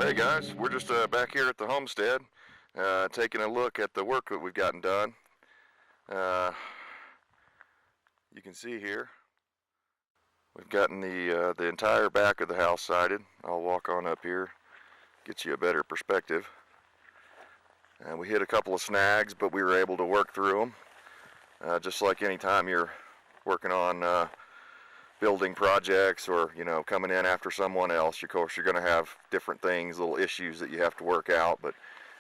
Hey guys, we're just back here at the homestead, taking a look at the work that we've gotten done. You can see here, we've gotten the entire back of the house sided. I'll walk on up here, get you a better perspective. And we hit a couple of snags, but we were able to work through them. Just like any time you're working on building projects or, coming in after someone else, of course you're going to have different things, little issues that you have to work out, but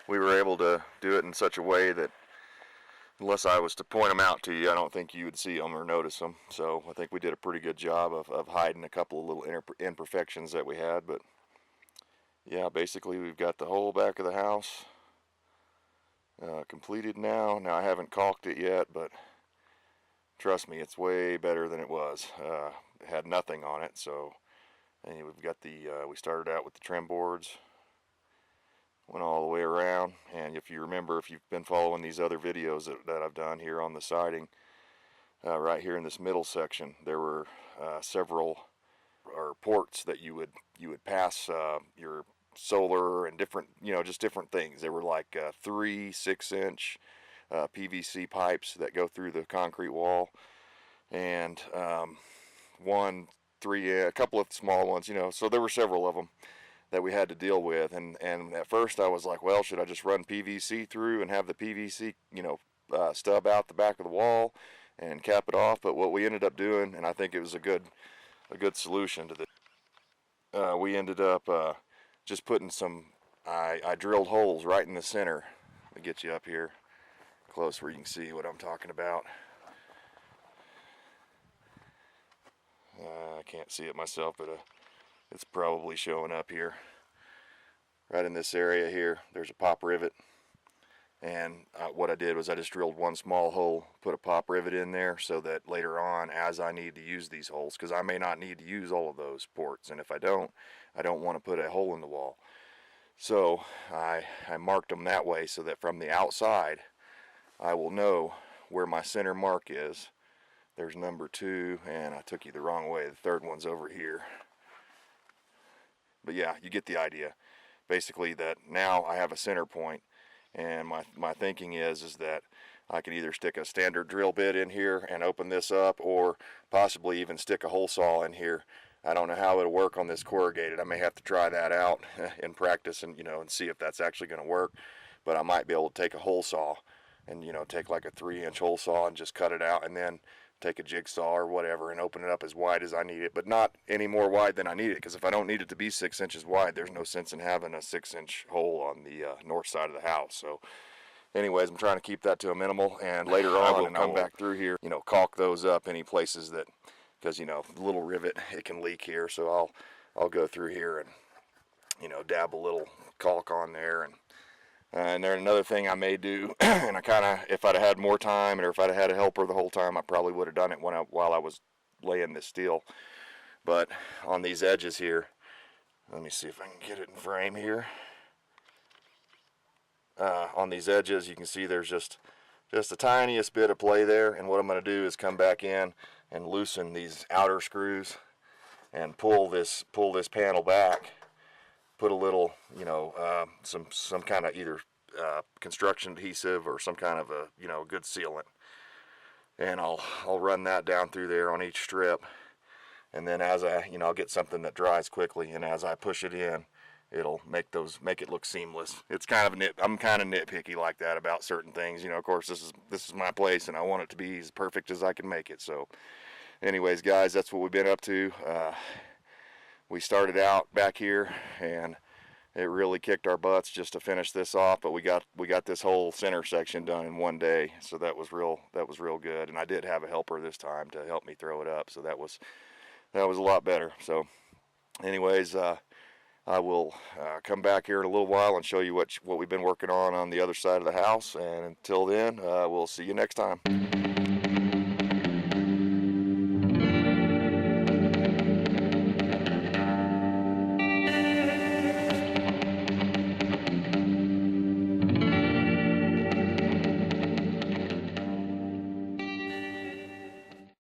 we were able to do it in such a way that unless I was to point them out to you, I don't think you would see them or notice them. So I think we did a pretty good job of hiding a couple of little imperfections that we had. But yeah, basically we've got the whole back of the house completed now. Now I haven't caulked it yet, but trust me, it's way better than it was. It had nothing on it, so and we've got we started out with the trim boards, went all the way around, and if you remember, if you've been following these other videos that I've done here on the siding, right here in this middle section, there were several ports that you would pass your solar and different, just different things. They were like 3 6-inch PVC pipes that go through the concrete wall, and a couple of small ones, so there were several of them that we had to deal with, and at first I was like, well, should I just run PVC through and have the PVC, stub out the back of the wall and cap it off? But what we ended up doing, and I think it was a good solution to this, we ended up just putting I drilled holes right in the center. Let me get you up here close where you can see what I'm talking about. I can't see it myself, but it's probably showing up here. Right in this area here, there's a pop rivet, and what I did was I just drilled one small hole, put a pop rivet in there, so that later on, as I need to use these holes, because I may not need to use all of those ports, and if I don't want to put a hole in the wall. So I marked them that way so that from the outside, I will know where my center mark is. There's number 2, and I took you the wrong way. The third one's over here. But yeah, you get the idea. Basically that now I have a center point, and my thinking is that I can either stick a standard drill bit in here and open this up, or possibly even stick a hole saw in here. I don't know how it'll work on this corrugated. I may have to try that out in practice and and see if that's actually going to work. But I might be able to take a hole saw and take like a 3-inch hole saw and just cut it out, and then take a jigsaw or whatever and open it up as wide as I need it, but not any more wide than I need it, because if I don't need it to be 6 inches wide, there's no sense in having a 6-inch hole on the north side of the house. So anyways, I'm trying to keep that to a minimal, and later on I will come back through here, caulk those up, any places that, because the little rivet, it can leak here, so I'll go through here and dab a little caulk on there. And then another thing I may do, and if I'd have had more time, or if I'd have had a helper the whole time, I probably would have done it while I was laying this steel. But on these edges here, let me see if I can get it in frame here. On these edges, you can see there's just the tiniest bit of play there. And what I'm going to do is come back in and loosen these outer screws and pull this panel back. Put a little, some kind of either construction adhesive or some kind of a, good sealant, and I'll run that down through there on each strip, and then as I'll get something that dries quickly, and as I push it in, it'll make it look seamless. It's kind of I'm kind of nitpicky like that about certain things. Of course, this is my place, and I want it to be as perfect as I can make it. So, anyways, guys, that's what we've been up to. We started out back here, and it really kicked our butts just to finish this off, but we got this whole center section done in one day, so that was real good. And I did have a helper this time to help me throw it up, so that was a lot better. So anyways, I will come back here in a little while and show you what we've been working on the other side of the house, and until then, we'll see you next time.